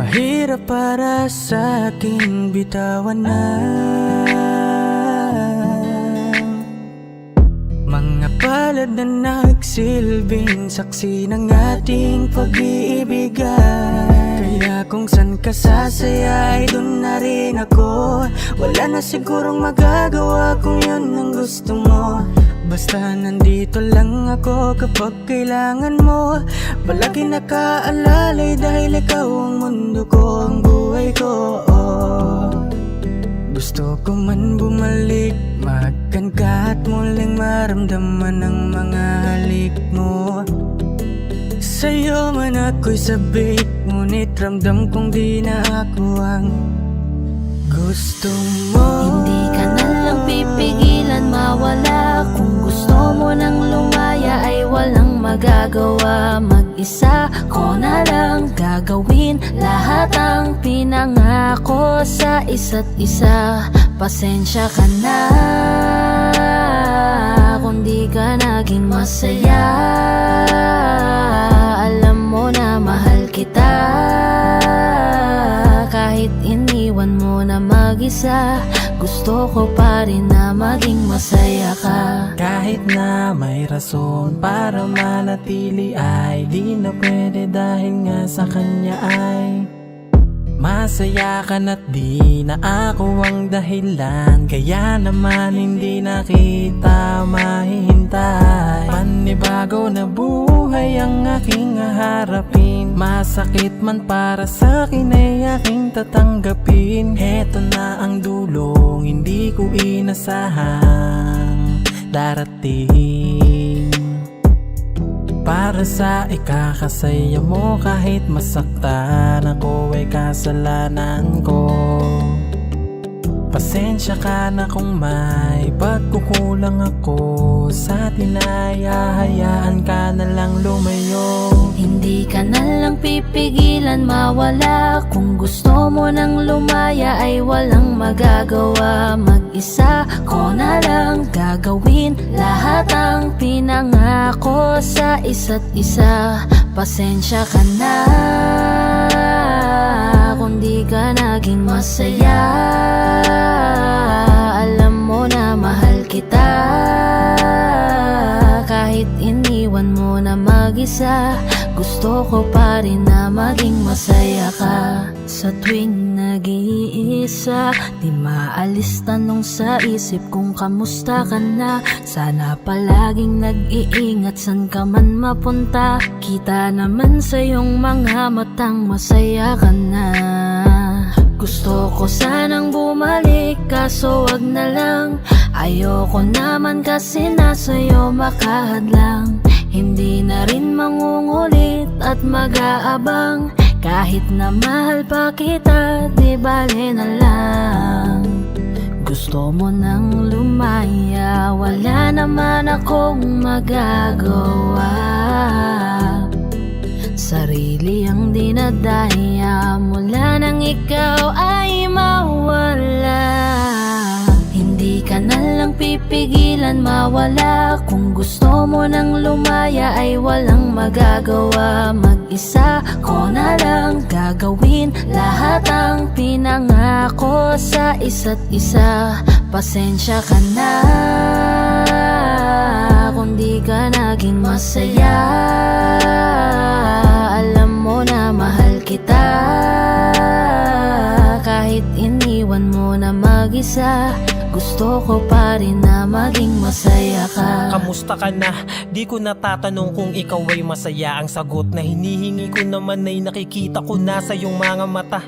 Mahirap para sa aking bitawan na mga palad na nagsilbing saksi ng ating pag-iibigan. Kaya kung san ka sasaya ay dun na rin ako. Wala na sigurong magagawa kung yun ang gusto mo. Basta nandito lang ako kapag kailangan mo. Palagi nakaalalay dahil ikaw ang mundo ko, ang buhay ko. Gusto ko man bumalik, magkan ka at muling maramdaman ang mga halik mo. Sa'yo man ako'y sabik, ngunit ramdam kong di na ako ang gusto mo. Hindi ka na lang pipigilan mawala. Kung gusto mo nang lumaya ay walang magagawa. Mag-isa ko na lang gagawin lahat ang pinangako sa isa't isa. Pasensya ka na kung di ka naging masaya. Alam mo na mahal kita, kahit iniwan mo na mag-isa. Gusto ko pa rin na maging masaya ka. Kahit na may rason para manatili ay di na pwede dahil nga sa kanya ay masaya ka na't di na ako ang dahilan. Kaya naman hindi na kita mahihintay. Panibago na buhay ang aking haharapin. Masakit man para sa'kin ay aking tatanggapin. Heto na ang dulong hindi ko inasahang darating. Para sa ikakasaya mo kahit masaktan ako ay kasalanan ko. Pasensya ka na kung may pagkukulang ako sa tinaya. Hayaan ka na lang lumayo. Hindi ka na lang pipigilan mawala. Kung gusto mo nang lumaya ay walang magagawa. Mag-isa ko na lang gagawin lahat ang pinangako sa isa't isa. Pasensya ka na kung di ka naging masaya. Alam mo na mahal kita, kahit iniwan mo na mag-isa. Gusto ko pa rin na maging masaya ka. Sa tuwing nag-iisa, di maalis tanong sa isip kung kamusta ka na. Sana palaging nag-iingat san ka man mapunta. Kita naman sa iyong mga matang masaya ka na. Gusto ko sanang bumalik kaso wag na lang. Ayoko naman kasi nasa'yo makahadlang. Hindi na rin mangungulit at mag-aabang. Kahit na mahal pa kita, di bale na lang. Gusto mo nang lumaya, wala naman akong magagawa. Sarili ang dinadaya mula nang ikaw ay mawala. Hindi ka na lang pipigilan mawala. Kung gusto mo nang lumaya ay walang magagawa. Mag-isa ko na lang gagawin lahat ang pinangako sa isa't isa. Pasensya ka na kung di ka naging masaya. Alam mo na mahal kita, kahit iniwan mo na mag-isa. Gusto ko pa rin na maging masaya ka. Kamusta ka na? Di ko natatanong kung ikaw ay masaya. Ang sagot na hinihingi ko naman ay nakikita ko na sa iyong mga mata.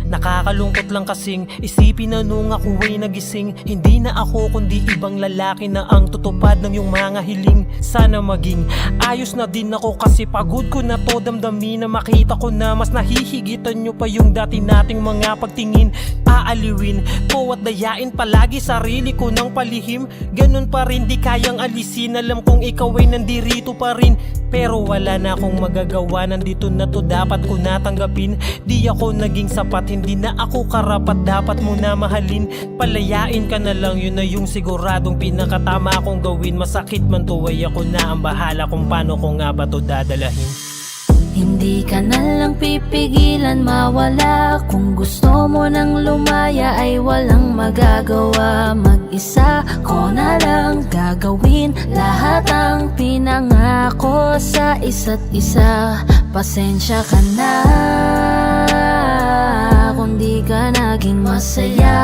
Nakakalungkot lang kasing isipin na nung ako ay nagising, hindi na ako kundi ibang lalaki na ang tutupad ng iyong mga hiling. Sana maging ayos na din ako kasi pagod ko na to damdamin na makita ko na mas nahihigitan nyo pa yung dati nating mga pagtingin. Aaliwin ko at dayain palagi sarili ko ng palihim. Ganun pa rin di kayang alisin, alam kong ikaw ay nandirito pa rin. Pero wala na akong magagawa, nandito na to dapat ko natanggapin. Di ako naging sapat, hindi na ako karapat, dapat mo na mahalin. Palayain ka na lang, yun na yung siguradong pinakatama kong gawin. Masakit man to ay ako na ang bahala kung paano ko nga ba to dadalahin. Hindi ka na lang pipigilan mawala. Kung gusto mo nang lumaya ay walang magagawa. Mag-isa ko na lang gagawin lahat ang pinangako sa isa't isa. Pasensya ka na kung di ka naging masaya.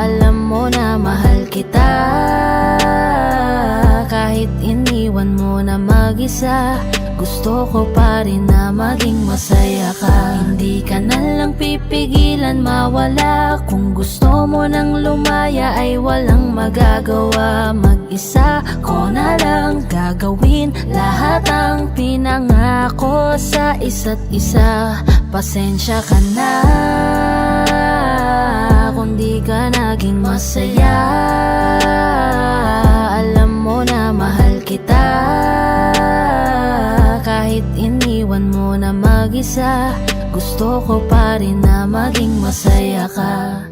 Alam mo na mahal kita. Kahit iniwan mo na mag-isa, gusto ko pa rin na maging masaya ka. Hindi ka na lang pipigilan mawala. Kung gusto mo nang lumaya ay walang magagawa. Mag-isa ko na lang gagawin lahat ang pinangako sa isa't isa. Pasensya ka na kung di ka naging masaya. Alam mo na mahal kita. Kahit iniwan mo na mag-isa, gusto ko pa rin na maging masaya ka.